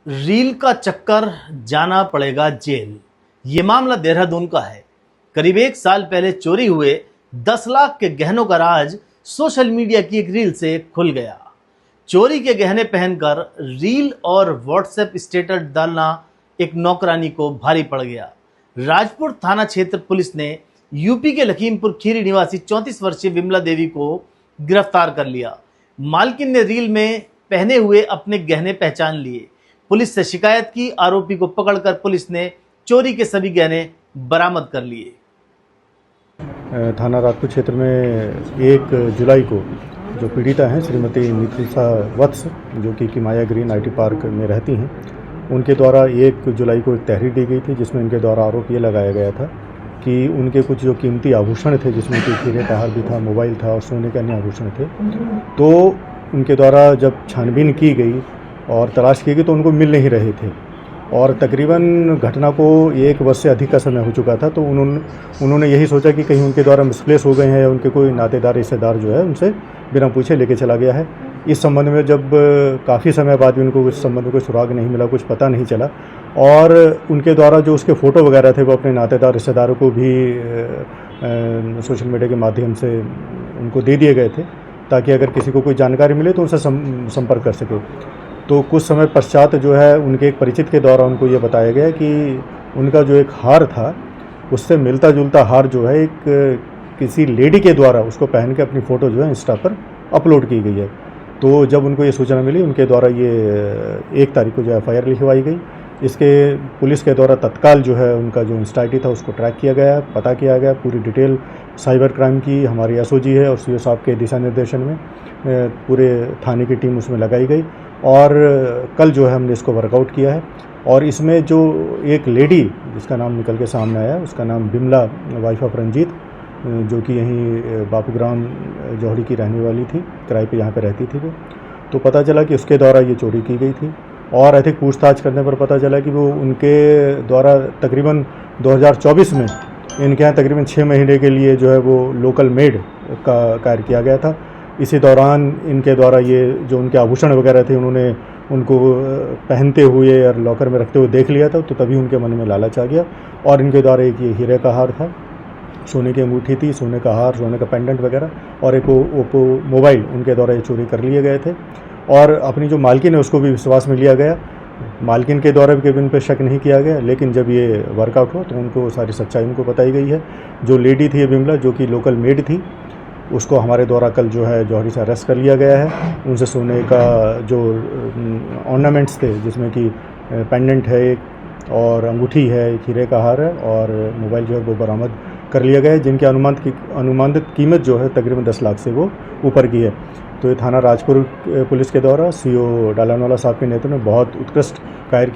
Reel का चक्कर, जाना पड़ेगा जेल। ये मामला देहरादून का है। करीब 1 साल पहले चोरी हुए 10 लाख के गहनों का राज सोशल मीडिया की एक रील से खुल गया। चोरी के गहने पहनकर रील और व्हाट्सएप स्टेटस डालना एक नौकरानी को भारी पड़ गया। राजपुर थाना क्षेत्र पुलिस ने यूपी के लखीमपुर खीरी निवासी 34 वर्षीय विमला देवी को गिरफ्तार कर लिया। मालकिन ने रील में पहने हुए अपने गहने पहचान लिए। पुलिस से शिकायत की। आरोपी को पकड़कर पुलिस ने चोरी के सभी गहने बरामद कर लिए। थाना राजपुर क्षेत्र में 1 जुलाई को जो पीड़िता हैं श्रीमती नितुषा वत्स, जो कि किमाया ग्रीन आईटी पार्क में रहती हैं, उनके द्वारा 1 जुलाई को एक तहरीर दी गई थी, जिसमें इनके द्वारा आरोप ये लगाया गया था कि उनके कुछ जो कीमती आभूषण थे, जिसमें कि हीरे का हार भी था, मोबाइल था और सोने के अन्य आभूषण थे, तो उनके द्वारा जब छानबीन की गई और तलाश की गई तो उनको मिल नहीं रहे थे। और तकरीबन घटना को 1 वर्ष से अधिक का समय हो चुका था। तो उन्होंने यही सोचा कि कहीं उनके द्वारा मिसप्लेस हो गए हैं या उनके कोई नातेदार रिश्तेदार जो है उनसे बिना पूछे लेके चला गया है। इस संबंध में जब काफ़ी समय बाद भी उनको उस संबंध में कोई सुराग नहीं मिला, कुछ पता नहीं चला, और उनके द्वारा जो उसके फ़ोटो वगैरह थे वो अपने नातेदार रिश्तेदारों को भी सोशल मीडिया के माध्यम से उनको दे दिए गए थे, ताकि अगर किसी को कोई जानकारी मिले तो उनसे संपर्क कर सके। तो कुछ समय पश्चात जो है उनके एक परिचित के द्वारा उनको ये बताया गया कि उनका जो एक हार था उससे मिलता जुलता हार जो है एक किसी लेडी के द्वारा उसको पहन के अपनी फ़ोटो जो है इंस्टा पर अपलोड की गई है। तो जब उनको ये सूचना मिली, उनके द्वारा ये 1 तारीख को जो FIR लिखवाई गई। इसके पुलिस के द्वारा तत्काल जो है उनका जो इंस्टा ID था उसको ट्रैक किया गया, पता किया गया। पूरी डिटेल साइबर क्राइम की हमारी SOG है और CO साहब के दिशा निर्देशन में पूरे थाने की टीम उसमें लगाई गई और कल जो है हमने इसको वर्कआउट किया है। और इसमें जो एक लेडी जिसका नाम निकल के सामने आया, उसका नाम बिमला वाइफ ऑफ रंजीत, जो कि यहीं बापूग्राम जौहरी की रहने वाली थी, किराए पे यहाँ पे रहती थी वो। तो पता चला कि उसके द्वारा ये चोरी की गई थी और अधिक पूछताछ करने पर पता चला कि वो उनके द्वारा तकरीबन 2024 में इनके यहाँ तकरीबन 6 महीने के लिए जो है वो लोकल मेड का कार्य किया गया था। इसी दौरान इनके द्वारा ये जो उनके आभूषण वगैरह थे उन्होंने उनको पहनते हुए और लॉकर में रखते हुए देख लिया था। तो तभी उनके मन में लालच आ गया और इनके द्वारा एक ये हीरे का हार था, सोने की अंगूठी थी, सोने का हार, सोने का पेंडेंट वगैरह और एक ओप्पो मोबाइल उनके द्वारा ये चोरी कर लिए गए थे। और अपनी जो मालकिन है उसको भी विश्वास में लिया गया। मालकिन के द्वारा भी इन पर शक नहीं किया गया, लेकिन जब ये वर्कआउट हुआ तो उनको सारी सच्चाई उनको बताई गई है। जो लेडी थी बिमला, जो कि लोकल मेड थी, उसको हमारे द्वारा कल जो है जौहरी से अरेस्ट कर लिया गया है। उनसे सोने का जो ऑर्नामेंट्स थे, जिसमें कि पेंडेंट है एक और अंगूठी है, एक हीरे का हार है और मोबाइल जो है वो बरामद कर लिया गया है, जिनकी अनुमानित कीमत जो है तकरीबन 10 लाख से वो ऊपर की है। तो ये थाना राजपुर पुलिस के द्वारा CO डालानवाला साहब के नेतृत्व में बहुत उत्कृष्ट कार्य